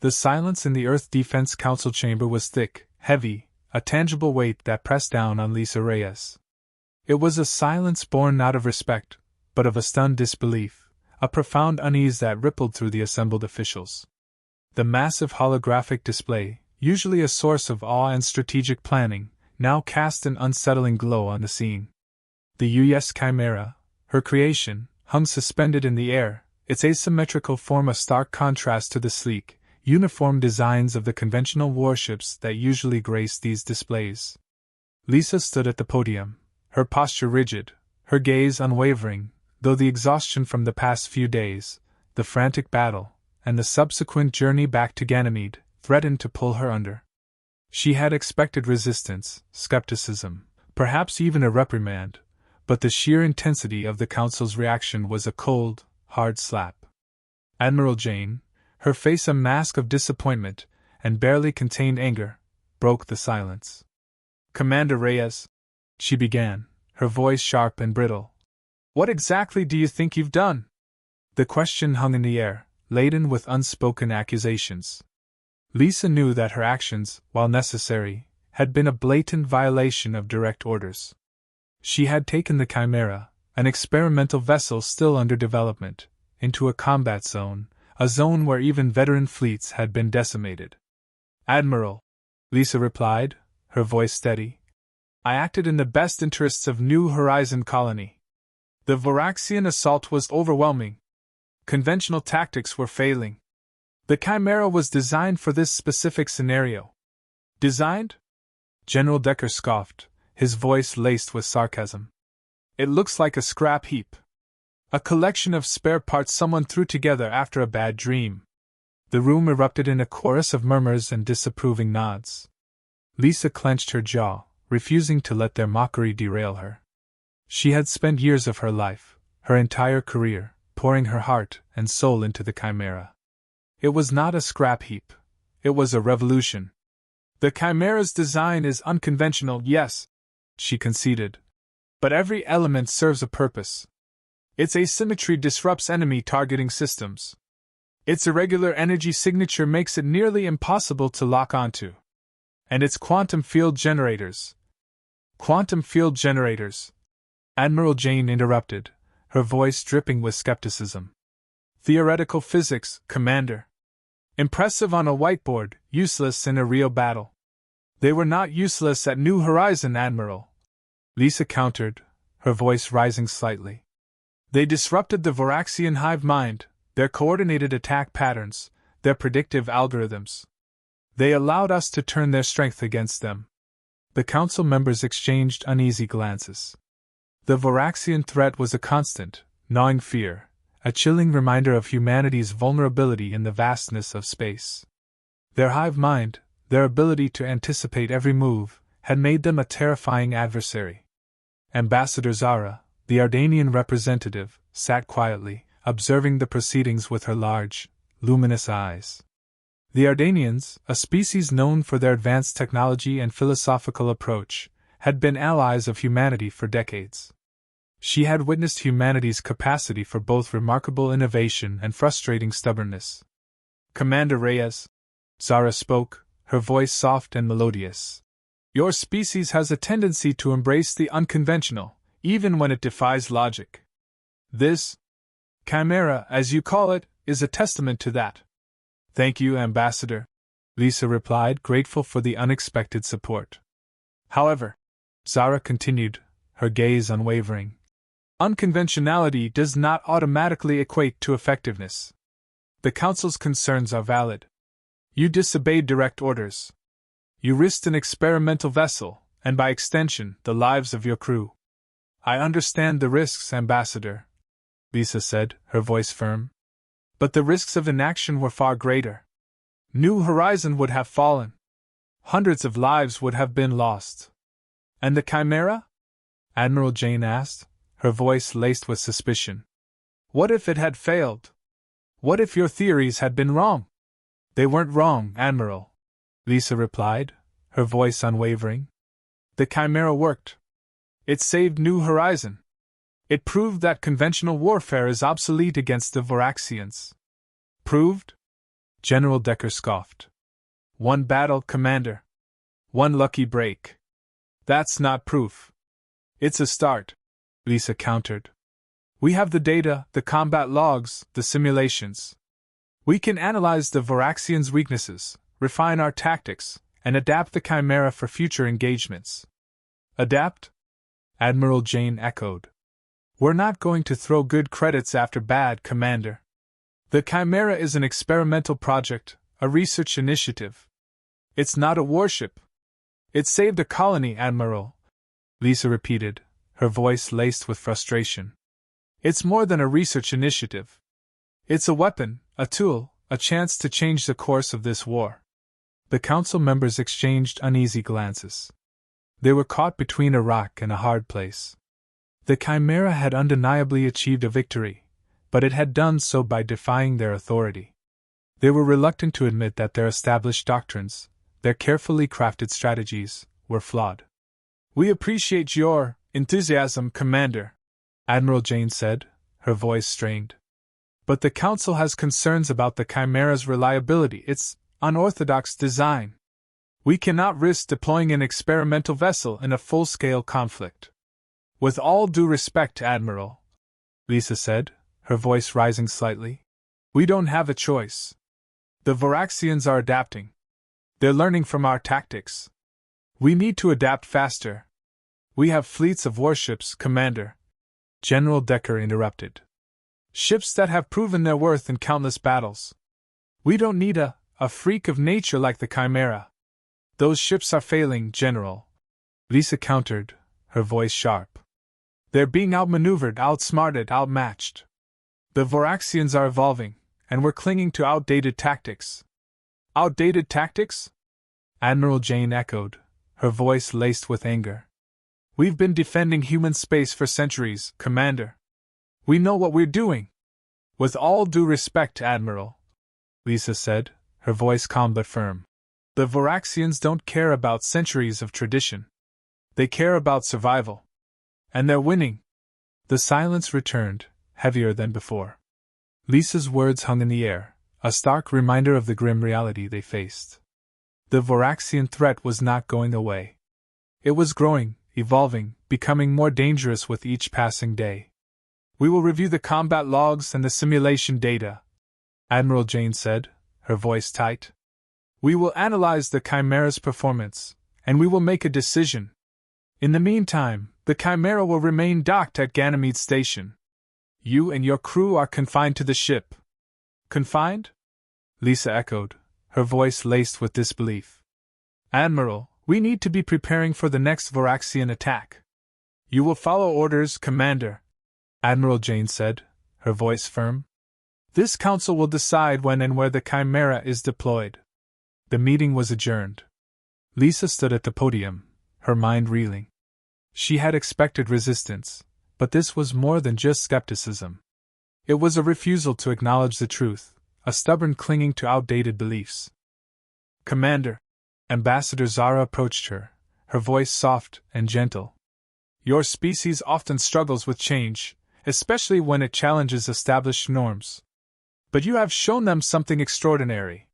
The silence in the Earth Defense Council chamber was thick, heavy, a tangible weight that pressed down on Lisa Reyes. It was a silence born not of respect, but of a stunned disbelief, a profound unease that rippled through the assembled officials. The massive holographic display, usually a source of awe and strategic planning, now cast an unsettling glow on the scene. The U.S. Chimera, her creation, hung suspended in the air, its asymmetrical form a stark contrast to the sleek, uniform designs of the conventional warships that usually grace these displays. Lisa stood at the podium, her posture rigid, her gaze unwavering, though the exhaustion from the past few days, the frantic battle, and the subsequent journey back to Ganymede, threatened to pull her under. She had expected resistance, skepticism, perhaps even a reprimand, but the sheer intensity of the Council's reaction was a cold, hard slap. Admiral Jane, her face a mask of disappointment, and barely contained anger, broke the silence. "Commander Reyes," she began, her voice sharp and brittle. "What exactly do you think you've done?" The question hung in the air, laden with unspoken accusations. Lisa knew that her actions, while necessary, had been a blatant violation of direct orders. She had taken the Chimera, an experimental vessel still under development, into a combat zone, a zone where even veteran fleets had been decimated. "Admiral," Lisa replied, her voice steady, "I acted in the best interests of New Horizon Colony. The Voraxian assault was overwhelming. Conventional tactics were failing. The Chimera was designed for this specific scenario." "Designed?" General Decker scoffed, his voice laced with sarcasm. "It looks like a scrap heap. A collection of spare parts someone threw together after a bad dream." The room erupted in a chorus of murmurs and disapproving nods. Lisa clenched her jaw, refusing to let their mockery derail her. She had spent years of her life, her entire career, pouring her heart and soul into the Chimera. It was not a scrap heap. It was a revolution. "The Chimera's design is unconventional, yes," she conceded. "But every element serves a purpose. Its asymmetry disrupts enemy targeting systems. Its irregular energy signature makes it nearly impossible to lock onto. And its quantum field generators." "Quantum field generators," Admiral Jane interrupted, her voice dripping with skepticism. "Theoretical physics, Commander. Impressive on a whiteboard, useless in a real battle." "They were not useless at New Horizon, Admiral," Lisa countered, her voice rising slightly. "They disrupted the Voraxian hive mind, their coordinated attack patterns, their predictive algorithms. They allowed us to turn their strength against them." The council members exchanged uneasy glances. The Voraxian threat was a constant, gnawing fear, a chilling reminder of humanity's vulnerability in the vastness of space. Their hive mind, their ability to anticipate every move, had made them a terrifying adversary. Ambassador Zara, the Ardanian representative, sat quietly, observing the proceedings with her large, luminous eyes. The Ardanians, a species known for their advanced technology and philosophical approach, had been allies of humanity for decades. She had witnessed humanity's capacity for both remarkable innovation and frustrating stubbornness. "Commander Reyes," Zara spoke, her voice soft and melodious. "Your species has a tendency to embrace the unconventional, even when it defies logic. This Chimera, as you call it, is a testament to that." "Thank you, Ambassador," Lisa replied, grateful for the unexpected support. "However," Zara continued, her gaze unwavering, "unconventionality does not automatically equate to effectiveness. The Council's concerns are valid. You disobeyed direct orders. You risked an experimental vessel, and by extension, the lives of your crew." "I understand the risks, Ambassador," Lisa said, her voice firm. "But the risks of inaction were far greater. New Horizon would have fallen. Hundreds of lives would have been lost." "And the Chimera?" Admiral Jane asked, her voice laced with suspicion. "What if it had failed? What if your theories had been wrong?" "They weren't wrong, Admiral," Lisa replied, her voice unwavering. "The Chimera worked. It saved New Horizon. It proved that conventional warfare is obsolete against the Voraxians." "Proved?" General Decker scoffed. One battle, Commander. One lucky break. That's not proof. It's a start, Lisa countered. We have the data, the combat logs, the simulations. We can analyze the Voraxians' weaknesses, refine our tactics, and adapt the Chimera for future engagements. Adapt? Admiral Jane echoed. We're not going to throw good credits after bad, Commander. The Chimera is an experimental project, a research initiative. It's not a warship. It saved a colony, Admiral, Lisa repeated, her voice laced with frustration. It's more than a research initiative. It's a weapon, a tool, a chance to change the course of this war. The council members exchanged uneasy glances. They were caught between a rock and a hard place. The Chimera had undeniably achieved a victory, but it had done so by defying their authority. They were reluctant to admit that their established doctrines, their carefully crafted strategies, were flawed. We appreciate your enthusiasm, Commander, Admiral Jane said, her voice strained. But the Council has concerns about the Chimera's reliability, its unorthodox design. We cannot risk deploying an experimental vessel in a full-scale conflict. With all due respect, Admiral, Lisa said, her voice rising slightly, we don't have a choice. The Voraxians are adapting. They're learning from our tactics. We need to adapt faster. We have fleets of warships, Commander, General Decker interrupted. Ships that have proven their worth in countless battles. We don't need a freak of nature like the Chimera. Those ships are failing, General, Lisa countered, her voice sharp. They're being outmaneuvered, outsmarted, outmatched. The Voraxians are evolving, and we're clinging to outdated tactics. Outdated tactics? Admiral Jane echoed, her voice laced with anger. We've been defending human space for centuries, Commander. We know what we're doing. With all due respect, Admiral, Lisa said, her voice calm but firm. The Voraxians don't care about centuries of tradition. They care about survival. And they're winning. The silence returned, heavier than before. Lisa's words hung in the air, a stark reminder of the grim reality they faced. The Voraxian threat was not going away. It was growing, evolving, becoming more dangerous with each passing day. We will review the combat logs and the simulation data, Admiral Jane said, her voice tight. We will analyze the Chimera's performance, and we will make a decision. In the meantime, the Chimera will remain docked at Ganymede Station. You and your crew are confined to the ship. Confined? Lisa echoed, her voice laced with disbelief. Admiral, we need to be preparing for the next Voraxian attack. You will follow orders, Commander, Admiral Jane said, her voice firm. This council will decide when and where the Chimera is deployed. The meeting was adjourned. Lisa stood at the podium, her mind reeling. She had expected resistance, but this was more than just skepticism. It was a refusal to acknowledge the truth, a stubborn clinging to outdated beliefs. Commander, Ambassador Zara approached her, her voice soft and gentle. Your species often struggles with change, especially when it challenges established norms. But you have shown them something extraordinary.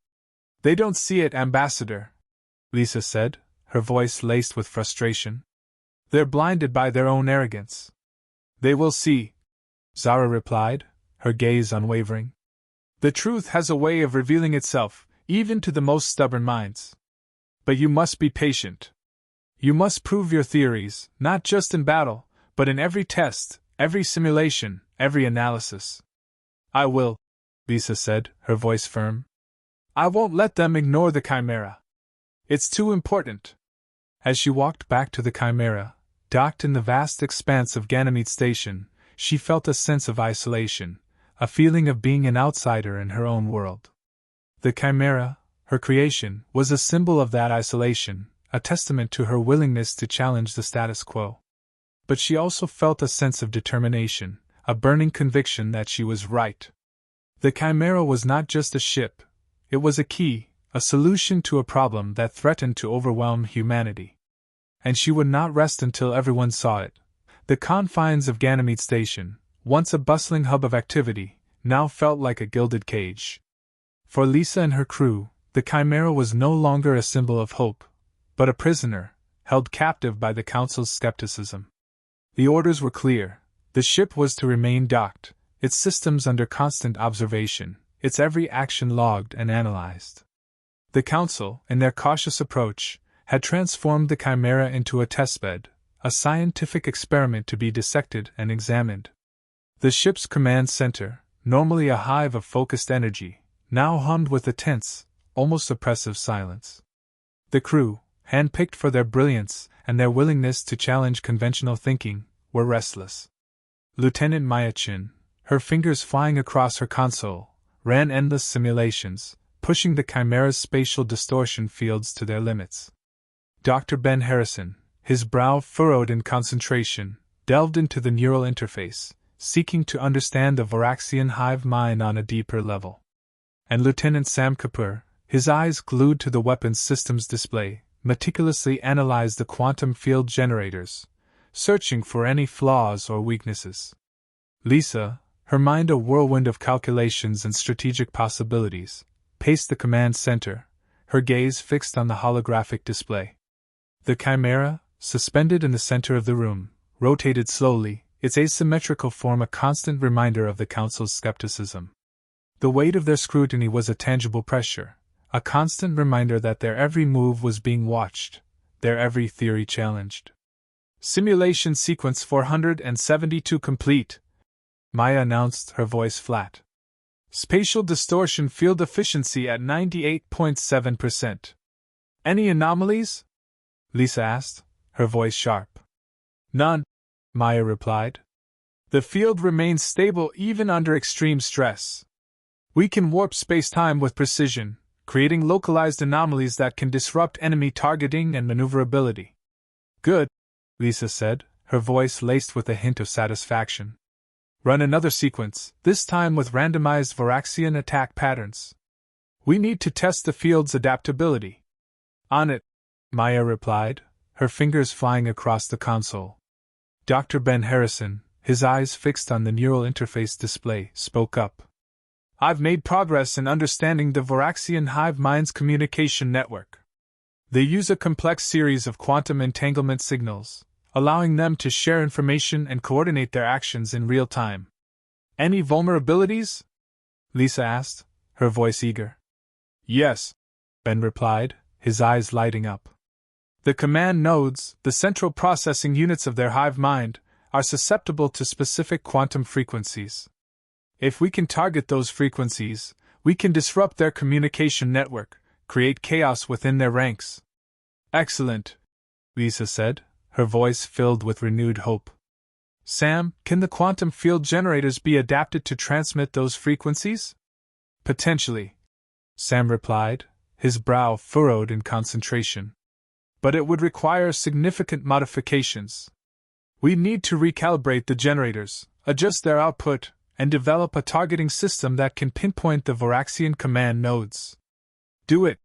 They don't see it, Ambassador, Lisa said, her voice laced with frustration. They're blinded by their own arrogance. They will see, Zara replied, her gaze unwavering. The truth has a way of revealing itself, even to the most stubborn minds. But you must be patient. You must prove your theories, not just in battle, but in every test, every simulation, every analysis. I will, Lisa said, her voice firm. I won't let them ignore the Chimera. It's too important. As she walked back to the Chimera, docked in the vast expanse of Ganymede Station, she felt a sense of isolation, a feeling of being an outsider in her own world. The Chimera, her creation, was a symbol of that isolation, a testament to her willingness to challenge the status quo. But she also felt a sense of determination, a burning conviction that she was right. The Chimera was not just a ship, it was a key, a solution to a problem that threatened to overwhelm humanity. And she would not rest until everyone saw it. The confines of Ganymede Station, once a bustling hub of activity, now felt like a gilded cage. For Lisa and her crew, the Chimera was no longer a symbol of hope, but a prisoner, held captive by the Council's skepticism. The orders were clear. The ship was to remain docked, its systems under constant observation, its every action logged and analyzed. The Council, in their cautious approach, had transformed the Chimera into a testbed, a scientific experiment to be dissected and examined. The ship's command center, normally a hive of focused energy, now hummed with a tense, almost oppressive silence. The crew, handpicked for their brilliance and their willingness to challenge conventional thinking, were restless. Lieutenant Myachin, her fingers flying across her console, ran endless simulations, pushing the Chimera's spatial distortion fields to their limits. Dr. Ben Harrison, his brow furrowed in concentration, delved into the neural interface, seeking to understand the Varaxian hive mind on a deeper level. And Lieutenant Sam Kapoor, his eyes glued to the weapons systems display, meticulously analyzed the quantum field generators, searching for any flaws or weaknesses. Lisa, her mind a whirlwind of calculations and strategic possibilities, paced the command center, her gaze fixed on the holographic display. The Chimera, suspended in the center of the room, rotated slowly, its asymmetrical form a constant reminder of the Council's skepticism. The weight of their scrutiny was a tangible pressure, a constant reminder that their every move was being watched, their every theory challenged. Simulation sequence 472 complete, Maya announced, her voice flat. Spatial distortion field efficiency at 98.7%. Any anomalies? Lisa asked, her voice sharp. None, Maya replied. The field remains stable even under extreme stress. We can warp space-time with precision, creating localized anomalies that can disrupt enemy targeting and maneuverability. Good, Lisa said, her voice laced with a hint of satisfaction. Run another sequence, this time with randomized Varaxian attack patterns. We need to test the field's adaptability. On it, Maya replied, her fingers flying across the console. Dr. Ben Harrison, his eyes fixed on the neural interface display, spoke up. I've made progress in understanding the Varaxian hive mind's communication network. They use a complex series of quantum entanglement signals, allowing them to share information and coordinate their actions in real time. Any vulnerabilities? Lisa asked, her voice eager. Yes, Ben replied, his eyes lighting up. The command nodes, the central processing units of their hive mind, are susceptible to specific quantum frequencies. If we can target those frequencies, we can disrupt their communication network, create chaos within their ranks. Excellent, Lisa said, her voice filled with renewed hope. Sam, can the quantum field generators be adapted to transmit those frequencies? Potentially, Sam replied, his brow furrowed in concentration. But it would require significant modifications. We need to recalibrate the generators, adjust their output, and develop a targeting system that can pinpoint the Varaxian command nodes. Do it,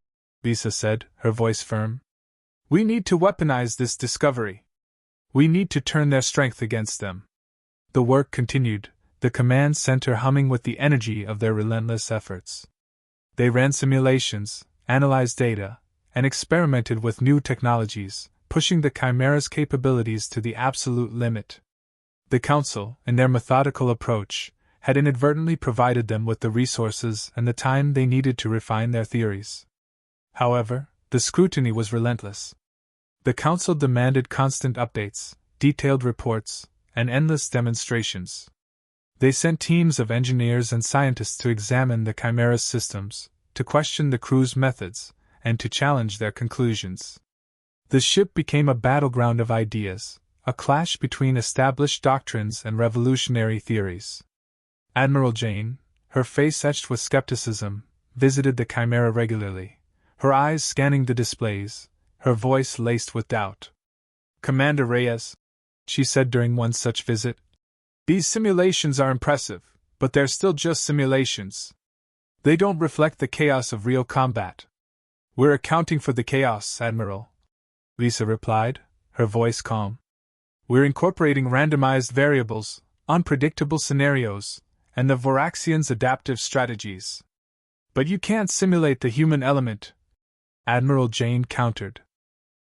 Lisa said, her voice firm. We need to weaponize this discovery. We need to turn their strength against them. The work continued, the command center humming with the energy of their relentless efforts. They ran simulations, analyzed data, and experimented with new technologies, pushing the Chimera's capabilities to the absolute limit. The Council, in their methodical approach, had inadvertently provided them with the resources and the time they needed to refine their theories. However, the scrutiny was relentless. The Council demanded constant updates, detailed reports, and endless demonstrations. They sent teams of engineers and scientists to examine the Chimera's systems, to question the crew's methods, and to challenge their conclusions. The ship became a battleground of ideas, a clash between established doctrines and revolutionary theories. Admiral Jane, her face etched with skepticism, visited the Chimera regularly, her eyes scanning the displays, her voice laced with doubt. Commander Reyes, she said during one such visit, these simulations are impressive, but they're still just simulations. They don't reflect the chaos of real combat. We're accounting for the chaos, Admiral, Lisa replied, her voice calm. We're incorporating randomized variables, unpredictable scenarios, and the Varaxians' adaptive strategies. But you can't simulate the human element, Admiral Jane countered.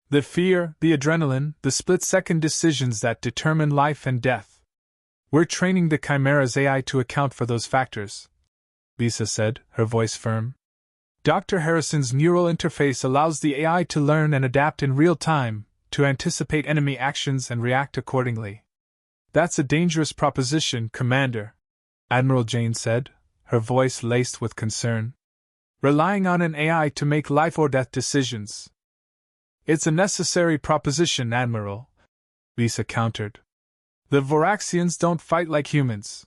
The fear, the adrenaline, the split-second decisions that determine life and death. We're training the Chimera's AI to account for those factors, Lisa said, her voice firm. Dr. Harrison's neural interface allows the AI to learn and adapt in real time, to anticipate enemy actions and react accordingly. That's a dangerous proposition, Commander, Admiral Jane said, her voice laced with concern. Relying on an AI to make life-or-death decisions. It's a necessary proposition, Admiral, Lisa countered. The Voraxians don't fight like humans.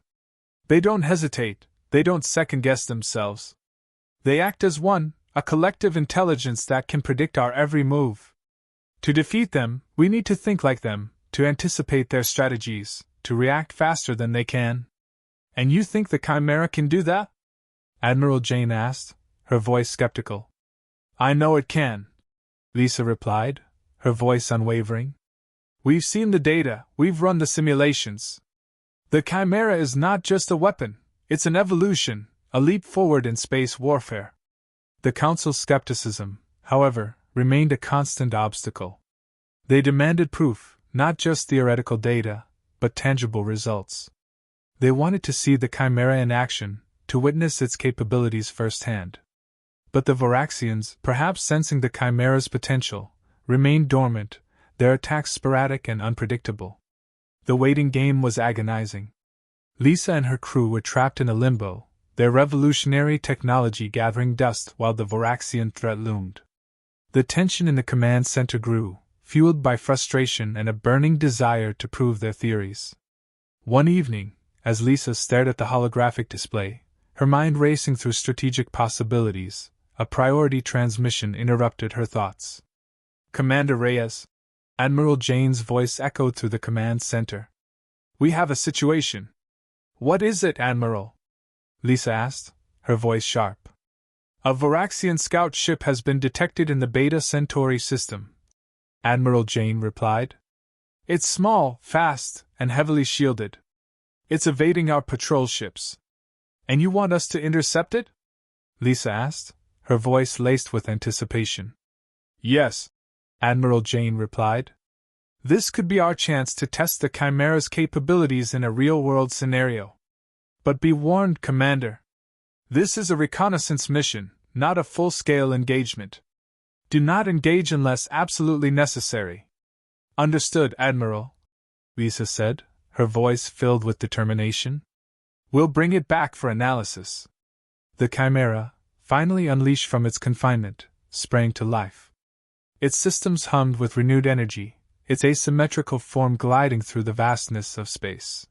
They don't hesitate, they don't second-guess themselves. They act as one, a collective intelligence that can predict our every move. To defeat them, we need to think like them, to anticipate their strategies, to react faster than they can. And you think the Chimera can do that? Admiral Jane asked, her voice skeptical. I know it can, Lisa replied, her voice unwavering. We've seen the data, we've run the simulations. The Chimera is not just a weapon, it's an evolution, a leap forward in space warfare. The Council's skepticism, however, remained a constant obstacle. They demanded proof, not just theoretical data, but tangible results. They wanted to see the Chimera in action, to witness its capabilities firsthand. But the Voraxians, perhaps sensing the Chimera's potential, remained dormant, their attacks sporadic and unpredictable. The waiting game was agonizing. Lisa and her crew were trapped in a limbo, their revolutionary technology gathering dust while the Voraxian threat loomed. The tension in the command center grew, fueled by frustration and a burning desire to prove their theories. One evening, as Lisa stared at the holographic display, her mind racing through strategic possibilities, a priority transmission interrupted her thoughts. Commander Reyes, Admiral Jane's voice echoed through the command center. We have a situation. What is it, Admiral? Lisa asked, her voice sharp. A Voraxian scout ship has been detected in the Beta Centauri system, Admiral Jane replied. It's small, fast, and heavily shielded. It's evading our patrol ships. And you want us to intercept it? Lisa asked, her voice laced with anticipation. Yes, Admiral Jane replied. This could be our chance to test the Chimera's capabilities in a real-world scenario. But be warned, Commander. This is a reconnaissance mission, not a full-scale engagement. Do not engage unless absolutely necessary. Understood, Admiral, Lisa said, her voice filled with determination. We'll bring it back for analysis. The Chimera, finally unleashed from its confinement, sprang to life. Its systems hummed with renewed energy, its asymmetrical form gliding through the vastness of space.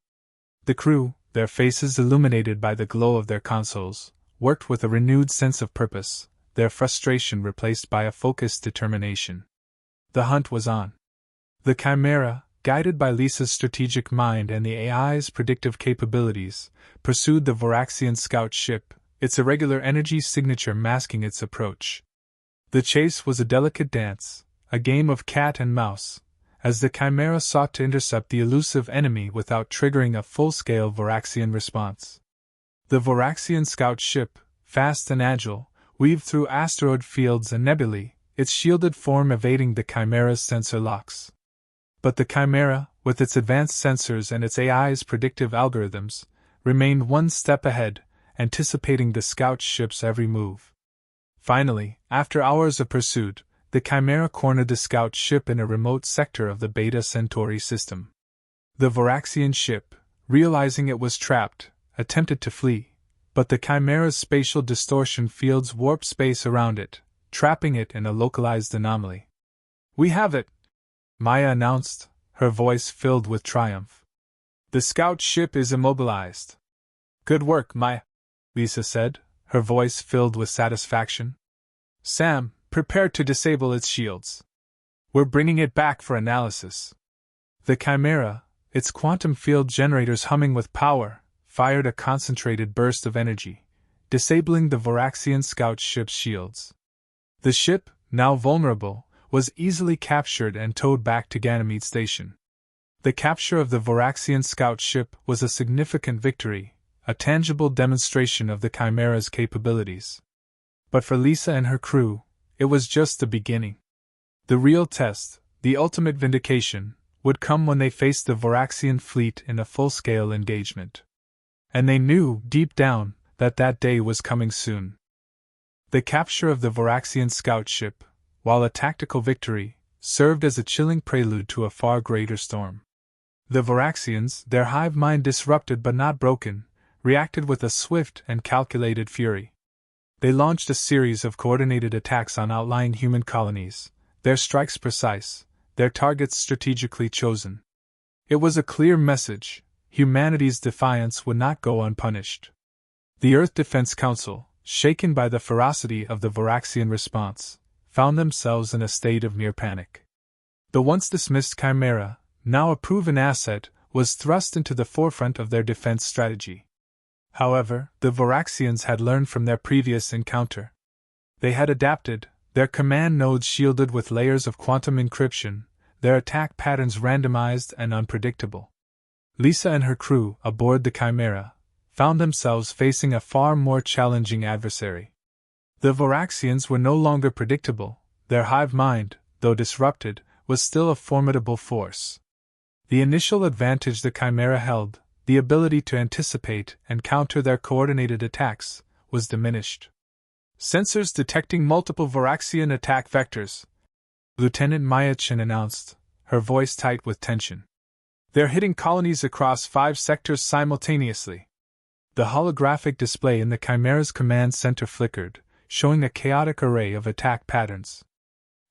The crew, their faces illuminated by the glow of their consoles, worked with a renewed sense of purpose, their frustration replaced by a focused determination. The hunt was on. The Chimera, guided by Lisa's strategic mind and the AI's predictive capabilities, pursued the Voraxian scout ship, its irregular energy signature masking its approach. The chase was a delicate dance, a game of cat and mouse, as the Chimera sought to intercept the elusive enemy without triggering a full-scale Voraxian response. The Voraxian scout ship, fast and agile, weaved through asteroid fields and nebulae, its shielded form evading the Chimera's sensor locks. But the Chimera, with its advanced sensors and its AI's predictive algorithms, remained one step ahead, anticipating the scout ship's every move. Finally, after hours of pursuit, the Chimera cornered the scout ship in a remote sector of the Beta Centauri system. The Voraxian ship, realizing it was trapped, attempted to flee, but the Chimera's spatial distortion fields warped space around it, trapping it in a localized anomaly. We have it, Maya announced, her voice filled with triumph. The scout ship is immobilized. Good work, Maya, Lisa said, her voice filled with satisfaction. Sam, prepare to disable its shields. We're bringing it back for analysis. The Chimera, its quantum field generators humming with power, fired a concentrated burst of energy, disabling the Voraxian scout ship's shields. The ship, now vulnerable, was easily captured and towed back to Ganymede Station. The capture of the Voraxian scout ship was a significant victory, a tangible demonstration of the Chimera's capabilities. But for Lisa and her crew, it was just the beginning. The real test, the ultimate vindication, would come when they faced the Voraxian fleet in a full-scale engagement. And they knew, deep down, that day was coming soon. The capture of the Voraxian scout ship, while a tactical victory, served as a chilling prelude to a far greater storm. The Voraxians, their hive mind disrupted but not broken, reacted with a swift and calculated fury. They launched a series of coordinated attacks on outlying human colonies, their strikes precise, their targets strategically chosen. It was a clear message: humanity's defiance would not go unpunished. The Earth Defense Council, shaken by the ferocity of the Voraxian response, found themselves in a state of near panic. The once dismissed Chimera, now a proven asset, was thrust into the forefront of their defense strategy. However, the Voraxians had learned from their previous encounter. They had adapted, their command nodes shielded with layers of quantum encryption, their attack patterns randomized and unpredictable. Lisa and her crew, aboard the Chimera, found themselves facing a far more challenging adversary. The Voraxians were no longer predictable; their hive mind, though disrupted, was still a formidable force. The initial advantage the Chimera held, the ability to anticipate and counter their coordinated attacks, was diminished. Sensors detecting multiple Voraxian attack vectors, Lieutenant Maya Chen announced, her voice tight with tension. They're hitting colonies across 5 sectors simultaneously. The holographic display in the Chimera's command center flickered, showing a chaotic array of attack patterns.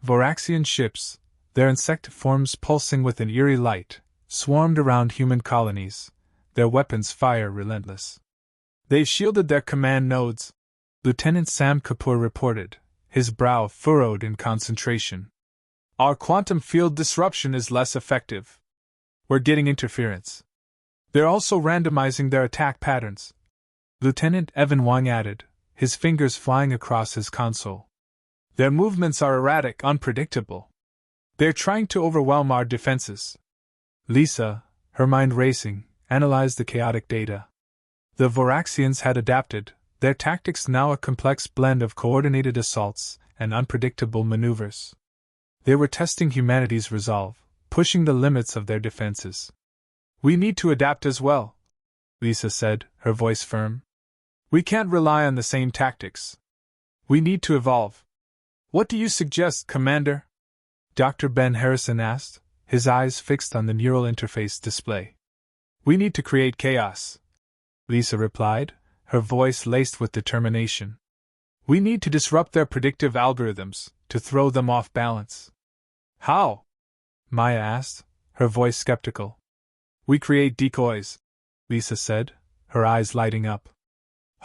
Voraxian ships, their insect forms pulsing with an eerie light, swarmed around human colonies, their weapons fire relentless. They've shielded their command nodes, Lieutenant Sam Kapoor reported, his brow furrowed in concentration. Our quantum field disruption is less effective. We're getting interference. They're also randomizing their attack patterns, Lieutenant Evan Wang added, his fingers flying across his console. Their movements are erratic, unpredictable. They're trying to overwhelm our defenses. Lisa, her mind racing, analyzed the chaotic data. The Voraxians had adapted, their tactics now a complex blend of coordinated assaults and unpredictable maneuvers. They were testing humanity's resolve, pushing the limits of their defenses. We need to adapt as well, Lisa said, her voice firm. We can't rely on the same tactics. We need to evolve. What do you suggest, Commander? Dr. Ben Harrison asked, his eyes fixed on the neural interface display. We need to create chaos, Lisa replied, her voice laced with determination. We need to disrupt their predictive algorithms, to throw them off balance. How? Maya asked, her voice skeptical. We create decoys, Lisa said, her eyes lighting up.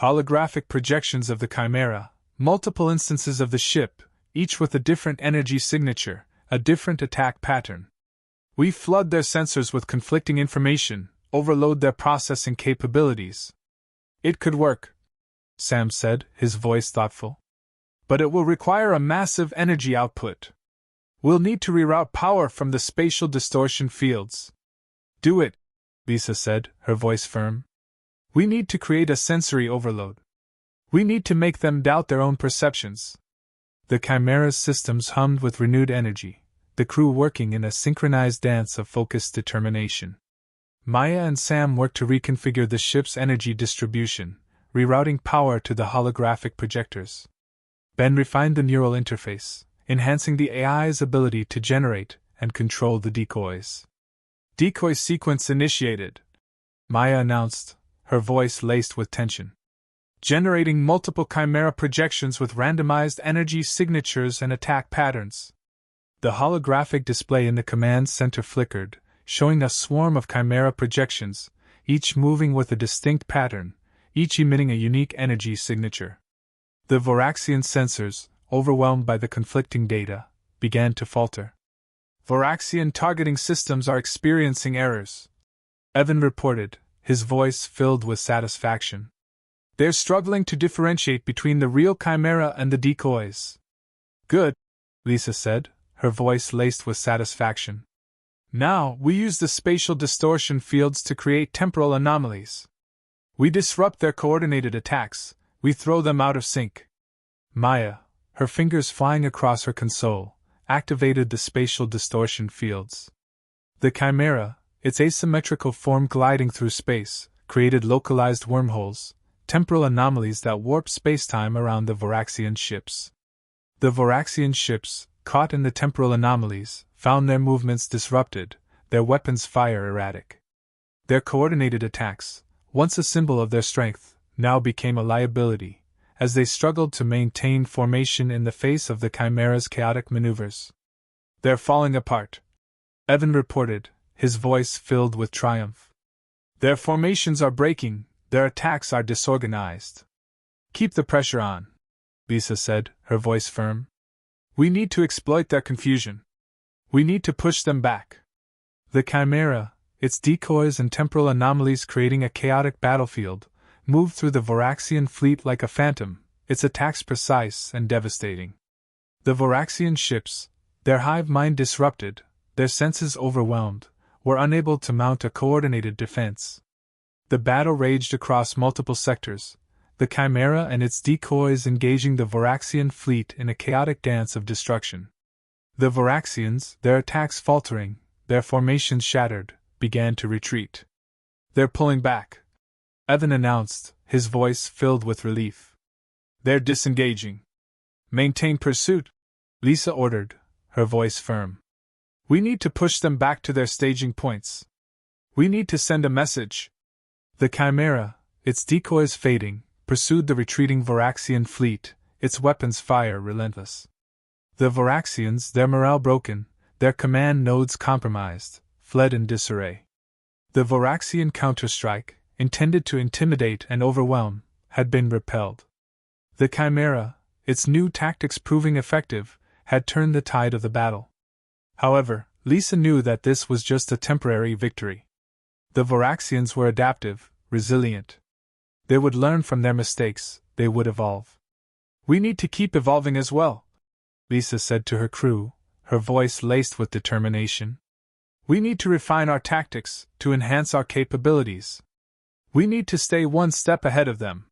Holographic projections of the Chimera, multiple instances of the ship, each with a different energy signature, a different attack pattern. We flood their sensors with conflicting information, overload their processing capabilities. It could work, Sam said, his voice thoughtful. But it will require a massive energy output. We'll need to reroute power from the spatial distortion fields. Do it, Lisa said, her voice firm. We need to create a sensory overload. We need to make them doubt their own perceptions. The Chimera's systems hummed with renewed energy, the crew working in a synchronized dance of focused determination. Maya and Sam worked to reconfigure the ship's energy distribution, rerouting power to the holographic projectors. Ben refined the neural interface, enhancing the AI's ability to generate and control the decoys. Decoy sequence initiated, Maya announced, her voice laced with tension. Generating multiple Chimera projections with randomized energy signatures and attack patterns. The holographic display in the command center flickered, showing a swarm of Chimera projections, each moving with a distinct pattern, each emitting a unique energy signature. The Voraxian sensors, overwhelmed by the conflicting data, began to falter. Voraxian targeting systems are experiencing errors, Evan reported, his voice filled with satisfaction. They're struggling to differentiate between the real Chimera and the decoys. Good, Lisa said, her voice laced with satisfaction. Now, we use the spatial distortion fields to create temporal anomalies. We disrupt their coordinated attacks, we throw them out of sync. Maya, her fingers flying across her console, activated the spatial distortion fields. The Chimera, its asymmetrical form gliding through space, created localized wormholes, temporal anomalies that warped spacetime around the Voraxian ships. The Voraxian ships, caught in the temporal anomalies, found their movements disrupted, their weapons fire erratic. Their coordinated attacks, once a symbol of their strength, now became a liability, as they struggled to maintain formation in the face of the Chimera's chaotic maneuvers. "They're falling apart," Evan reported, his voice filled with triumph. "Their formations are breaking, their attacks are disorganized." "Keep the pressure on," Lisa said, her voice firm. "We need to exploit their confusion. We need to push them back." The Chimera, its decoys and temporal anomalies creating a chaotic battlefield, moved through the Voraxian fleet like a phantom, its attacks precise and devastating. The Voraxian ships, their hive mind disrupted, their senses overwhelmed, were unable to mount a coordinated defense. The battle raged across multiple sectors, the Chimera and its decoys engaging the Voraxian fleet in a chaotic dance of destruction. The Voraxians, their attacks faltering, their formations shattered, began to retreat. "They're pulling back," Evan announced, his voice filled with relief. "They're disengaging." "Maintain pursuit," Lisa ordered, her voice firm. "We need to push them back to their staging points. We need to send a message." The Chimera, its decoys fading, pursued the retreating Voraxian fleet, its weapons fire relentless. The Voraxians, their morale broken, their command nodes compromised, fled in disarray. The Voraxian counterstrike, intended to intimidate and overwhelm, had been repelled. The Chimera, its new tactics proving effective, had turned the tide of the battle. However, Lisa knew that this was just a temporary victory. The Voraxians were adaptive, resilient. They would learn from their mistakes, they would evolve. "We need to keep evolving as well," Lisa said to her crew, her voice laced with determination. "We need to refine our tactics, to enhance our capabilities. We need to stay one step ahead of them."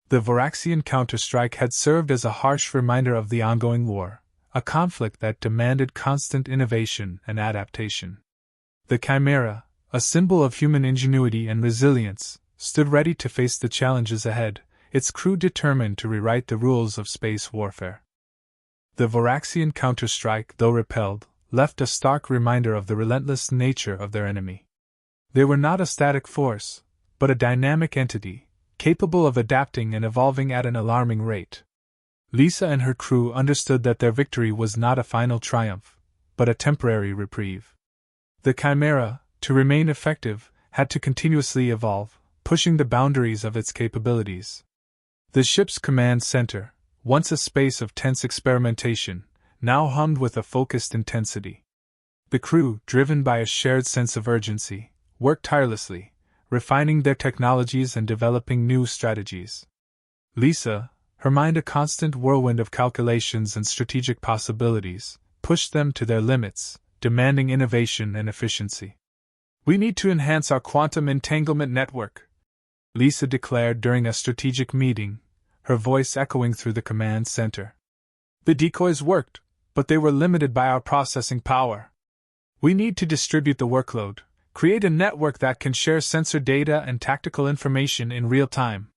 The Voraxian counterstrike had served as a harsh reminder of the ongoing war, a conflict that demanded constant innovation and adaptation. The Chimera, a symbol of human ingenuity and resilience, stood ready to face the challenges ahead, its crew determined to rewrite the rules of space warfare. The Voraxian counterstrike, though repelled, left a stark reminder of the relentless nature of their enemy. They were not a static force, but a dynamic entity, capable of adapting and evolving at an alarming rate. Lisa and her crew understood that their victory was not a final triumph, but a temporary reprieve. The Chimera, to remain effective, had to continuously evolve, pushing the boundaries of its capabilities. The ship's command center, once a space of tense experimentation, now hummed with a focused intensity. The crew, driven by a shared sense of urgency, worked tirelessly, refining their technologies and developing new strategies. Lisa, her mind a constant whirlwind of calculations and strategic possibilities, pushed them to their limits, demanding innovation and efficiency. "We need to enhance our quantum entanglement network," Lisa declared during a strategic meeting, her voice echoing through the command center. "The decoys worked, but they were limited by our processing power. We need to distribute the workload, create a network that can share sensor data and tactical information in real time."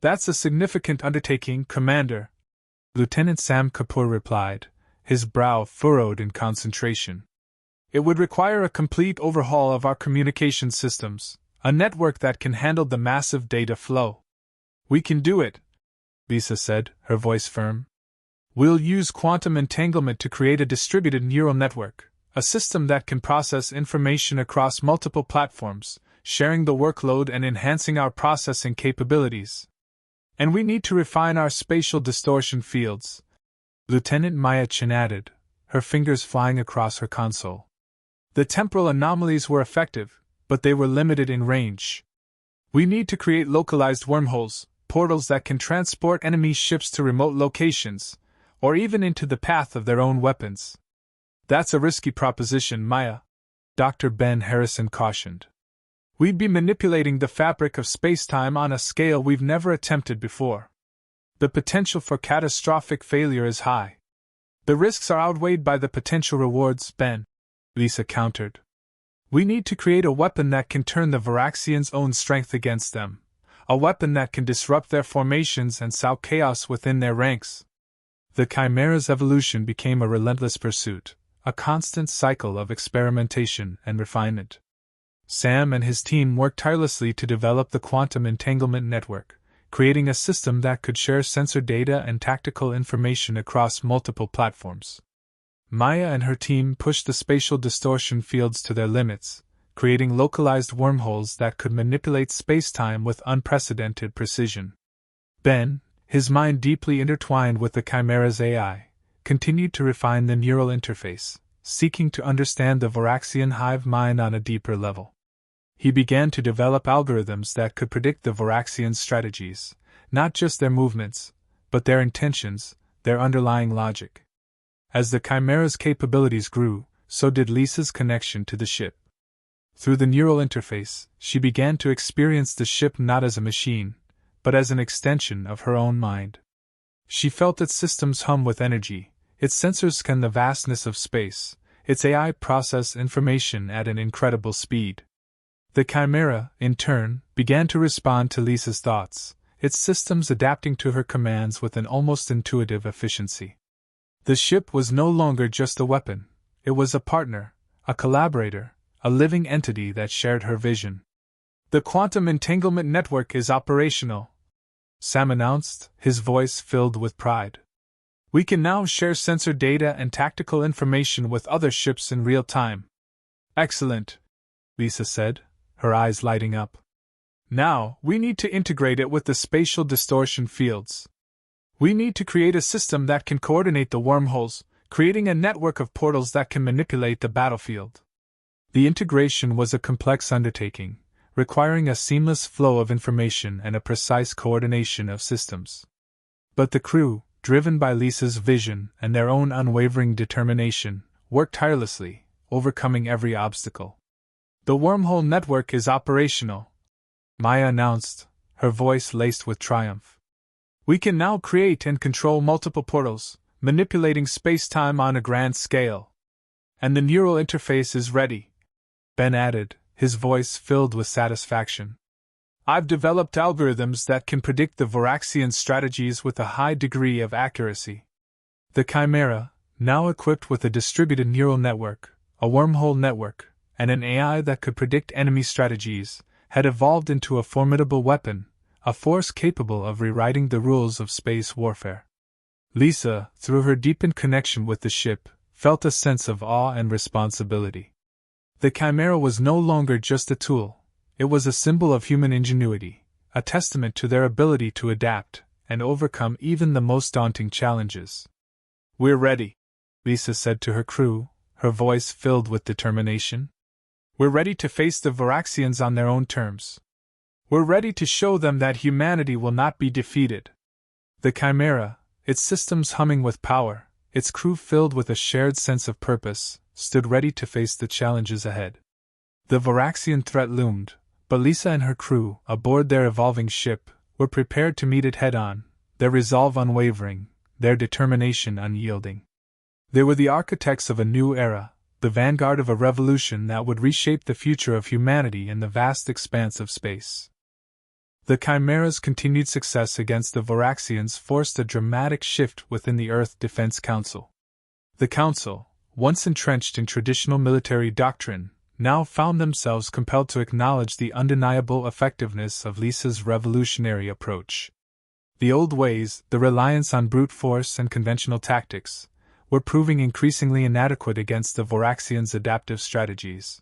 "That's a significant undertaking, Commander," Lieutenant Sam Kapoor replied, his brow furrowed in concentration. "It would require a complete overhaul of our communication systems, a network that can handle the massive data flow." "We can do it," Lisa said, her voice firm. "We'll use quantum entanglement to create a distributed neural network, a system that can process information across multiple platforms, sharing the workload and enhancing our processing capabilities. And we need to refine our spatial distortion fields," Lieutenant Maya Chin added, her fingers flying across her console. "The temporal anomalies were effective, but they were limited in range. We need to create localized wormholes, portals that can transport enemy ships to remote locations, or even into the path of their own weapons." "That's a risky proposition, Maya," Dr. Ben Harrison cautioned. "We'd be manipulating the fabric of spacetime on a scale we've never attempted before." The potential for catastrophic failure is high. The risks are outweighed by the potential rewards, Ben, Lisa countered. We need to create a weapon that can turn the Varaxians' own strength against them, a weapon that can disrupt their formations and sow chaos within their ranks. The Chimera's evolution became a relentless pursuit, a constant cycle of experimentation and refinement. Sam and his team worked tirelessly to develop the quantum entanglement network, creating a system that could share sensor data and tactical information across multiple platforms. Maya and her team pushed the spatial distortion fields to their limits, creating localized wormholes that could manipulate space-time with unprecedented precision. Ben, his mind deeply intertwined with the Chimera's AI, continued to refine the neural interface, seeking to understand the Varaxian hive mind on a deeper level. He began to develop algorithms that could predict the Varaxian strategies, not just their movements, but their intentions, their underlying logic. As the Chimera's capabilities grew, so did Lisa's connection to the ship. Through the neural interface, she began to experience the ship not as a machine, but as an extension of her own mind. She felt its systems hum with energy, its sensors scan the vastness of space, its AI process information at an incredible speed. The Chimera, in turn, began to respond to Lisa's thoughts, its systems adapting to her commands with an almost intuitive efficiency. The ship was no longer just a weapon, it was a partner, a collaborator, a living entity that shared her vision. The quantum entanglement network is operational, Sam announced, his voice filled with pride. We can now share sensor data and tactical information with other ships in real time. Excellent, Lisa said, her eyes lighting up. Now, we need to integrate it with the spatial distortion fields. We need to create a system that can coordinate the wormholes, creating a network of portals that can manipulate the battlefield. The integration was a complex undertaking, requiring a seamless flow of information and a precise coordination of systems. But the crew, driven by Lisa's vision and their own unwavering determination, worked tirelessly, overcoming every obstacle. The wormhole network is operational, Maya announced, her voice laced with triumph. We can now create and control multiple portals, manipulating space-time on a grand scale. And the neural interface is ready, Ben added, his voice filled with satisfaction. I've developed algorithms that can predict the Varaxian strategies with a high degree of accuracy. The Chimera, now equipped with a distributed neural network, a wormhole network, and an AI that could predict enemy strategies, had evolved into a formidable weapon, a force capable of rewriting the rules of space warfare. Lisa, through her deepened connection with the ship, felt a sense of awe and responsibility. The Chimera was no longer just a tool, it was a symbol of human ingenuity, a testament to their ability to adapt and overcome even the most daunting challenges. We're ready, Lisa said to her crew, her voice filled with determination. We're ready to face the Varaxians on their own terms. We're ready to show them that humanity will not be defeated. The Chimera, its systems humming with power, its crew filled with a shared sense of purpose, stood ready to face the challenges ahead. The Varaxian threat loomed, but Lisa and her crew, aboard their evolving ship, were prepared to meet it head-on, their resolve unwavering, their determination unyielding. They were the architects of a new era, the vanguard of a revolution that would reshape the future of humanity in the vast expanse of space. The Chimera's continued success against the Varaxians forced a dramatic shift within the Earth Defense Council. The Council, once entrenched in traditional military doctrine, now found themselves compelled to acknowledge the undeniable effectiveness of Lisa's revolutionary approach. The old ways, the reliance on brute force and conventional tactics, were proving increasingly inadequate against the Varaxians' adaptive strategies.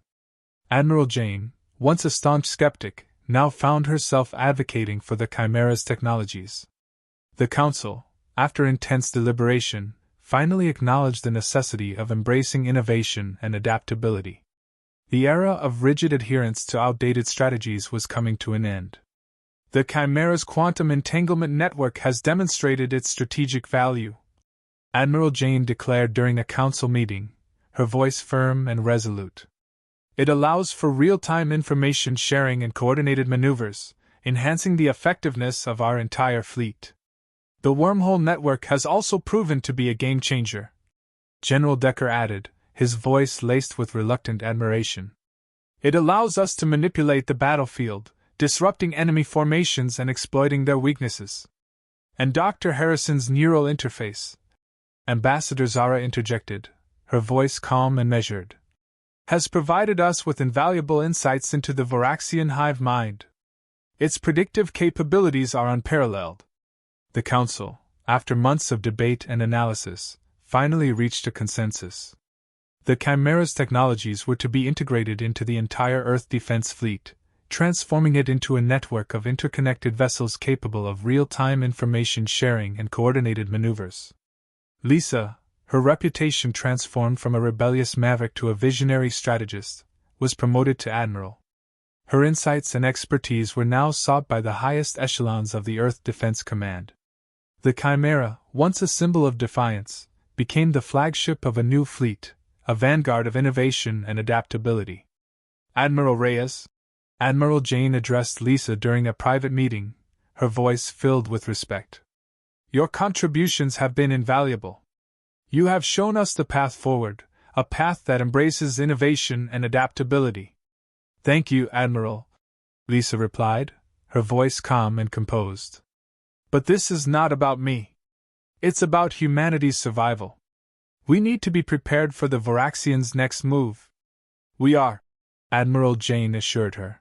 Admiral Jane, once a staunch skeptic, now found herself advocating for the Chimera's technologies. The Council, after intense deliberation, finally acknowledged the necessity of embracing innovation and adaptability. The era of rigid adherence to outdated strategies was coming to an end. The Chimera's quantum entanglement network has demonstrated its strategic value, Admiral Jane declared during a council meeting, her voice firm and resolute. It allows for real-time information sharing and coordinated maneuvers, enhancing the effectiveness of our entire fleet. The wormhole network has also proven to be a game changer, General Decker added, his voice laced with reluctant admiration. It allows us to manipulate the battlefield, disrupting enemy formations and exploiting their weaknesses. And Dr. Harrison's neural interface, Ambassador Zara interjected, her voice calm and measured, has provided us with invaluable insights into the Voraxian hive mind. Its predictive capabilities are unparalleled. The Council, after months of debate and analysis, finally reached a consensus. The Chimera's technologies were to be integrated into the entire Earth defense fleet, transforming it into a network of interconnected vessels capable of real-time information sharing and coordinated maneuvers. Lisa, her reputation transformed from a rebellious maverick to a visionary strategist, was promoted to admiral. Her insights and expertise were now sought by the highest echelons of the Earth Defense Command. The Chimera, once a symbol of defiance, became the flagship of a new fleet, a vanguard of innovation and adaptability. Admiral Reyes, Admiral Jane addressed Lisa during a private meeting, her voice filled with respect. Your contributions have been invaluable. You have shown us the path forward, a path that embraces innovation and adaptability. Thank you, Admiral, Lisa replied, her voice calm and composed. But this is not about me. It's about humanity's survival. We need to be prepared for the Voraxians' next move. We are, Admiral Jane assured her.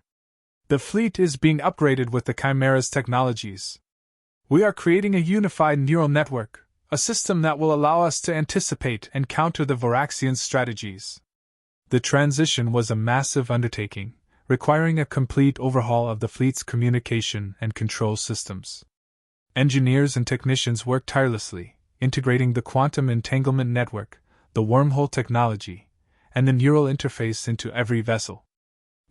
The fleet is being upgraded with the Chimera's technologies. We are creating a unified neural network, a system that will allow us to anticipate and counter the Voraxians' strategies. The transition was a massive undertaking, requiring a complete overhaul of the fleet's communication and control systems. Engineers and technicians worked tirelessly, integrating the quantum entanglement network, the wormhole technology, and the neural interface into every vessel.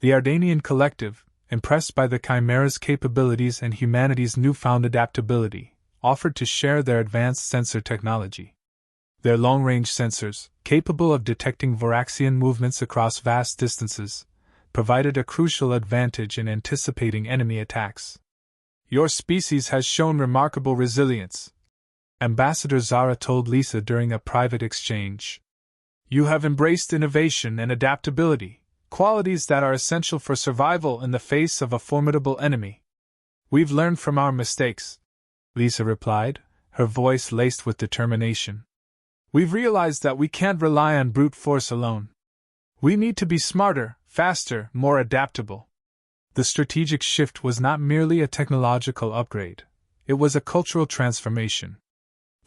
The Ardanian Collective, impressed by the Chimera's capabilities and humanity's newfound adaptability, offered to share their advanced sensor technology. Their long-range sensors, capable of detecting Voraxian movements across vast distances, provided a crucial advantage in anticipating enemy attacks. Your species has shown remarkable resilience, Ambassador Zara told Lisa during a private exchange. You have embraced innovation and adaptability, qualities that are essential for survival in the face of a formidable enemy. We've learned from our mistakes, Lisa replied, her voice laced with determination. We've realized that we can't rely on brute force alone. We need to be smarter, faster, more adaptable. The strategic shift was not merely a technological upgrade, it was a cultural transformation.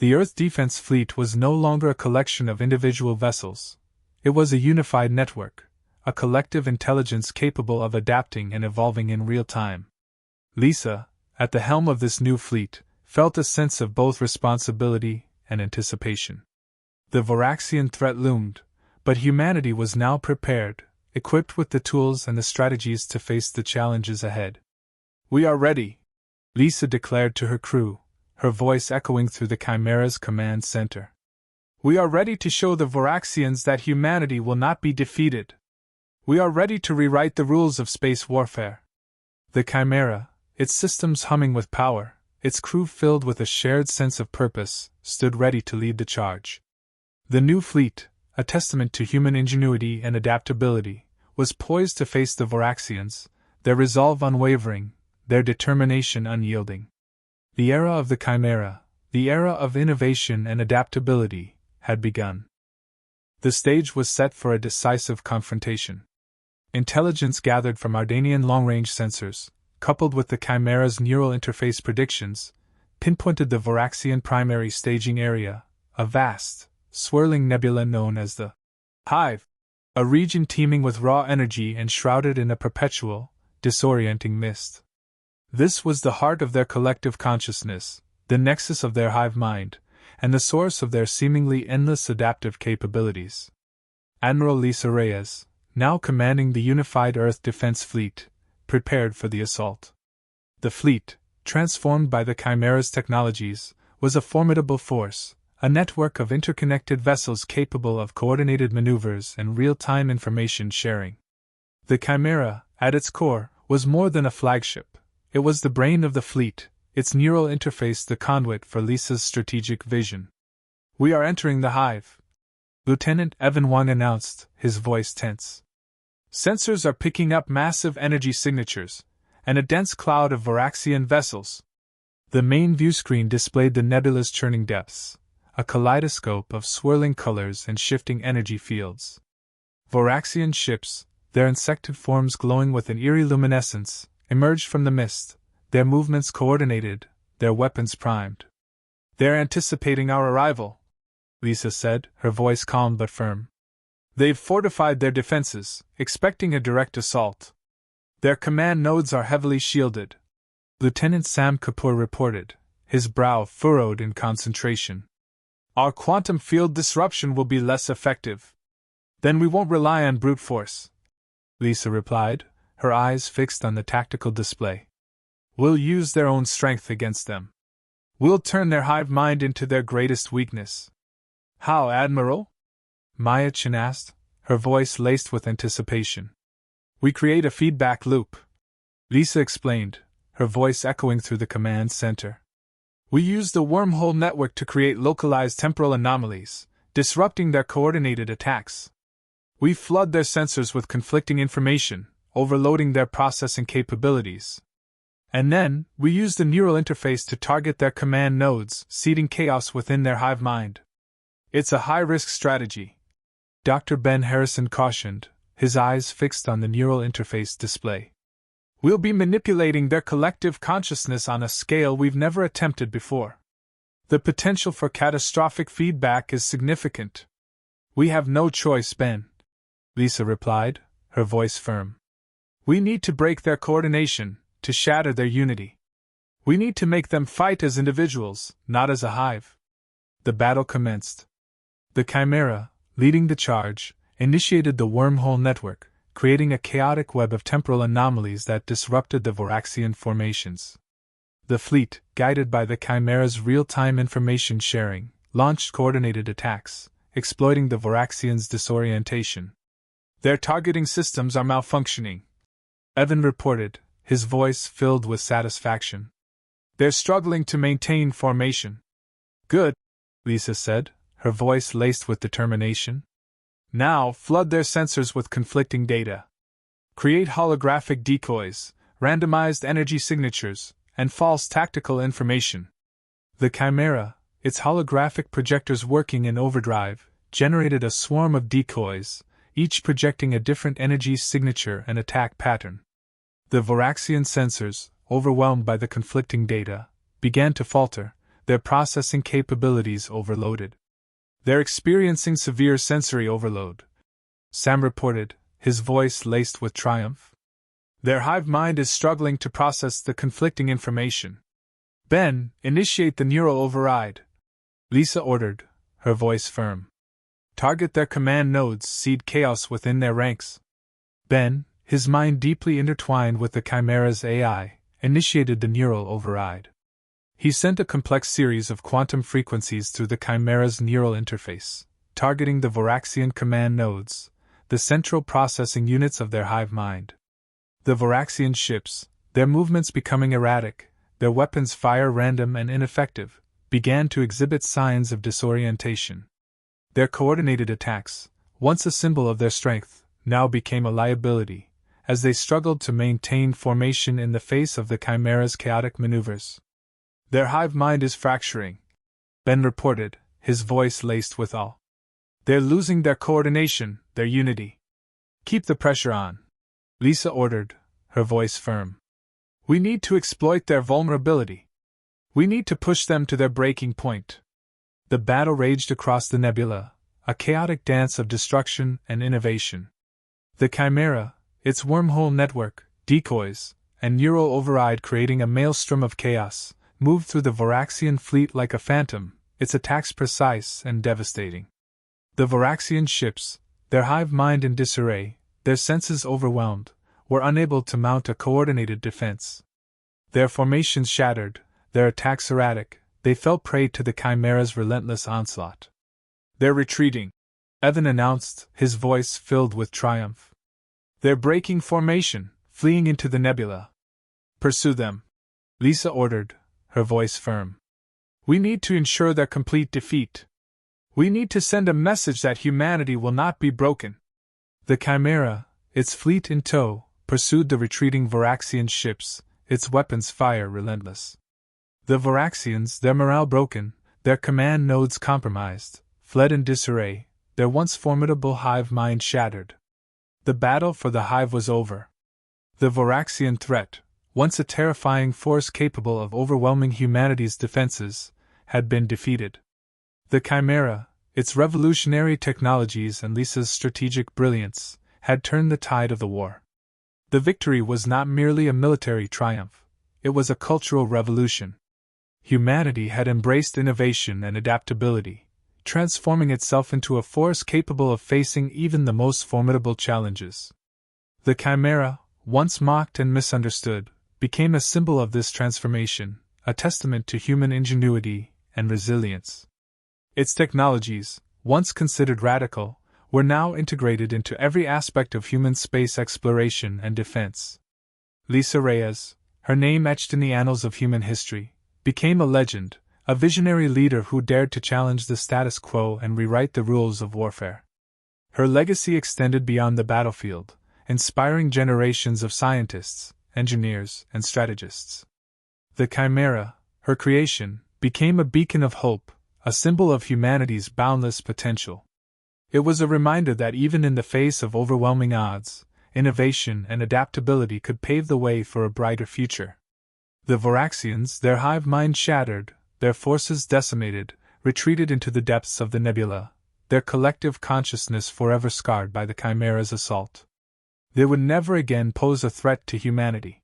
The Earth Defense Fleet was no longer a collection of individual vessels. It was a unified network, a collective intelligence capable of adapting and evolving in real time. Lisa, at the helm of this new fleet, felt a sense of both responsibility and anticipation. The Voraxian threat loomed, but humanity was now prepared, equipped with the tools and the strategies to face the challenges ahead. We are ready, Lisa declared to her crew, her voice echoing through the Chimera's command center. We are ready to show the Voraxians that humanity will not be defeated. We are ready to rewrite the rules of space warfare. The Chimera, its systems humming with power, its crew filled with a shared sense of purpose, stood ready to lead the charge. The new fleet, a testament to human ingenuity and adaptability, was poised to face the Voraxians, their resolve unwavering, their determination unyielding. The era of the Chimera, the era of innovation and adaptability, had begun. The stage was set for a decisive confrontation. Intelligence gathered from Ardanian long-range sensors, coupled with the Chimera's neural interface predictions, pinpointed the Voraxian primary staging area, a vast, swirling nebula known as the Hive, a region teeming with raw energy and shrouded in a perpetual, disorienting mist. This was the heart of their collective consciousness, the nexus of their hive mind, and the source of their seemingly endless adaptive capabilities. Admiral Lisa Reyes, now commanding the unified Earth Defense Fleet, prepared for the assault. The fleet, transformed by the Chimera's technologies, was a formidable force, a network of interconnected vessels capable of coordinated maneuvers and real-time information sharing. The Chimera, at its core, was more than a flagship. It was the brain of the fleet, its neural interface the conduit for Lisa's strategic vision. "We are entering the hive," Lieutenant Evan Wang announced, his voice tense. "Sensors are picking up massive energy signatures, and a dense cloud of Voraxian vessels." The main viewscreen displayed the nebula's churning depths, a kaleidoscope of swirling colors and shifting energy fields. Voraxian ships, their insected forms glowing with an eerie luminescence, emerged from the mist, their movements coordinated, their weapons primed. "They're anticipating our arrival," Lisa said, her voice calm but firm. "They've fortified their defenses, expecting a direct assault. Their command nodes are heavily shielded," Lieutenant Sam Kapoor reported, his brow furrowed in concentration. "Our quantum field disruption will be less effective." "Then we won't rely on brute force," Lisa replied, her eyes fixed on the tactical display. "We'll use their own strength against them. We'll turn their hive mind into their greatest weakness." "How, Admiral?" Maya Chen asked, her voice laced with anticipation. "We create a feedback loop," Lisa explained, her voice echoing through the command center. "We use the wormhole network to create localized temporal anomalies, disrupting their coordinated attacks. We flood their sensors with conflicting information, overloading their processing capabilities. And then, we use the neural interface to target their command nodes, seeding chaos within their hive mind. It's a high-risk strategy," Dr. Ben Harrison cautioned, his eyes fixed on the neural interface display. "We'll be manipulating their collective consciousness on a scale we've never attempted before. The potential for catastrophic feedback is significant." "We have no choice, Ben," Lisa replied, her voice firm. "We need to break their coordination, to shatter their unity. We need to make them fight as individuals, not as a hive." The battle commenced. The Chimera, leading the charge, initiated the wormhole network, creating a chaotic web of temporal anomalies that disrupted the Voraxian formations. The fleet, guided by the Chimera's real-time information sharing, launched coordinated attacks, exploiting the Voraxians' disorientation. "Their targeting systems are malfunctioning," Evan reported, his voice filled with satisfaction. "They're struggling to maintain formation." "Good," Lisa said, her voice laced with determination. "Now, flood their sensors with conflicting data. Create holographic decoys, randomized energy signatures, and false tactical information." The Chimera, its holographic projectors working in overdrive, generated a swarm of decoys, each projecting a different energy signature and attack pattern. The Voraxian sensors, overwhelmed by the conflicting data, began to falter, their processing capabilities overloaded. "They're experiencing severe sensory overload," Sam reported, his voice laced with triumph. "Their hive mind is struggling to process the conflicting information." "Ben, initiate the neural override," Lisa ordered, her voice firm. "Target their command nodes, seed chaos within their ranks." Ben, his mind deeply intertwined with the Chimera's AI, initiated the neural override. He sent a complex series of quantum frequencies through the Chimera's neural interface, targeting the Voraxian command nodes, the central processing units of their hive mind. The Voraxian ships, their movements becoming erratic, their weapons fire random and ineffective, began to exhibit signs of disorientation. Their coordinated attacks, once a symbol of their strength, now became a liability, as they struggled to maintain formation in the face of the Chimera's chaotic maneuvers. "Their hive mind is fracturing," Ben reported, his voice laced with awe. "They're losing their coordination, their unity." "Keep the pressure on," Lisa ordered, her voice firm. "We need to exploit their vulnerability. We need to push them to their breaking point." The battle raged across the nebula, a chaotic dance of destruction and innovation. The Chimera, its wormhole network, decoys, and neural override creating a maelstrom of chaos, moved through the Voraxian fleet like a phantom, its attacks precise and devastating. The Voraxian ships, their hive mind in disarray, their senses overwhelmed, were unable to mount a coordinated defense. Their formations shattered, their attacks erratic, they fell prey to the Chimera's relentless onslaught. "They're retreating," Evan announced, his voice filled with triumph. "They're breaking formation, fleeing into the nebula." "Pursue them," Lisa ordered, her voice firm. "We need to ensure their complete defeat. We need to send a message that humanity will not be broken." The Chimera, its fleet in tow, pursued the retreating Varaxian ships, its weapons fire relentless. The Varaxians, their morale broken, their command nodes compromised, fled in disarray, their once formidable hive mind shattered. The battle for the hive was over. The Varaxian threat, once a terrifying force capable of overwhelming humanity's defenses, had been defeated. The Chimera, its revolutionary technologies and Lisa's strategic brilliance, had turned the tide of the war. The victory was not merely a military triumph, it was a cultural revolution. Humanity had embraced innovation and adaptability, transforming itself into a force capable of facing even the most formidable challenges. The Chimera, once mocked and misunderstood, became a symbol of this transformation, a testament to human ingenuity and resilience. Its technologies, once considered radical, were now integrated into every aspect of human space exploration and defense. Lisa Reyes, her name etched in the annals of human history, became a legend, a visionary leader who dared to challenge the status quo and rewrite the rules of warfare. Her legacy extended beyond the battlefield, inspiring generations of scientists, engineers, and strategists. The Chimera, her creation, became a beacon of hope, a symbol of humanity's boundless potential. It was a reminder that even in the face of overwhelming odds, innovation and adaptability could pave the way for a brighter future. The Varaxians, their hive mind shattered, their forces decimated, retreated into the depths of the nebula, their collective consciousness forever scarred by the Chimera's assault. They would never again pose a threat to humanity.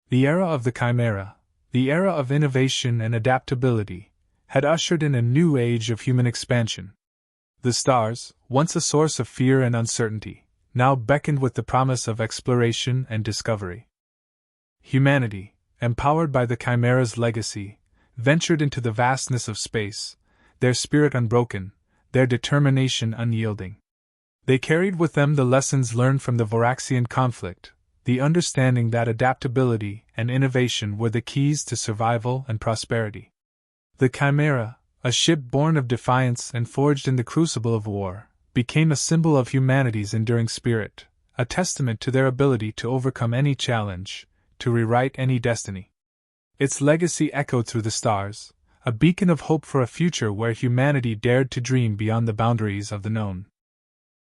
The era of the Chimera, the era of innovation and adaptability, had ushered in a new age of human expansion. The stars, once a source of fear and uncertainty, now beckoned with the promise of exploration and discovery. Humanity, empowered by the Chimera's legacy, ventured into the vastness of space, their spirit unbroken, their determination unyielding. They carried with them the lessons learned from the Varaxian conflict, the understanding that adaptability and innovation were the keys to survival and prosperity. The Chimera, a ship born of defiance and forged in the crucible of war, became a symbol of humanity's enduring spirit, a testament to their ability to overcome any challenge, to rewrite any destiny. Its legacy echoed through the stars, a beacon of hope for a future where humanity dared to dream beyond the boundaries of the known.